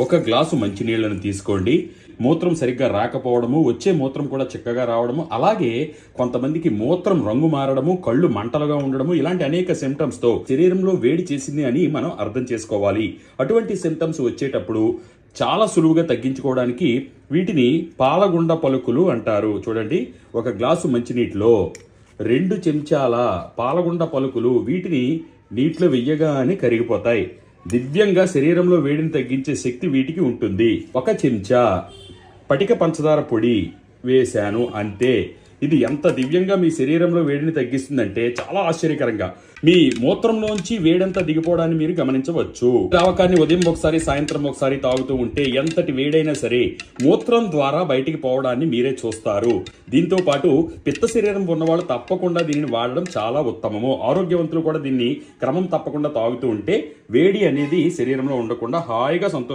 ఒక గ్లాసు మంచినీళ్లను తీసుకోండి. మూత్రం సరిగ్గా రాకపోవడము, వచ్చే మూత్రం కూడా చిక్కగా రావడము, అలాగే కొంతమందికి మూత్రం రంగు మారడము, కళ్ళు మంటలుగా ఉండడము, ఇలాంటి అనేక సిమ్టమ్స్ తో శరీరంలో వేడి చేసింది అని మనం అర్థం చేసుకోవాలి. అటువంటి సిమ్టమ్స్ వచ్చేటప్పుడు చాలా సులువుగా తగ్గించుకోవడానికి వీటిని పాలగుండ పలుకులు అంటారు. చూడండి, ఒక గ్లాసు మంచినీటిలో 2 చెంచాల పాలగుండ పలుకులు, వీటిని నీటిలో వెయ్యగానే కరిగిపోతాయి. దివ్యంగా శరీరంలో వేడిని తగ్గించే శక్తి వీటికి ఉంటుంది. 1 చెంచా పటిక పంచదార పొడి వేశాను అంతే. ఇది ఎంత దివ్యంగా మీ శరీరంలో వేడిని తగ్గిస్తుందంటే చాలా ఆశ్చర్యకరంగా మీ మూత్రంలోంచి వేడంతా దిగిపోవడాన్ని మీరు గమనించవచ్చు. ద్రావకాన్ని ఉదయం ఒకసారి సాయంత్రం ఒకసారి తాగుతూ ఉంటే ఎంతటి వేడైనా సరే మూత్రం ద్వారా బయటికి పోవడాన్ని మీరే చూస్తారు. దీంతో పాటు పిత్త శరీరం ఉన్నవాళ్ళు తప్పకుండా దీనిని వాడడం చాలా ఉత్తమము. ఆరోగ్యవంతులు కూడా దీన్ని క్రమం తప్పకుండా తాగుతూ ఉంటే వేడి అనేది శరీరంలో ఉండకుండా హాయిగా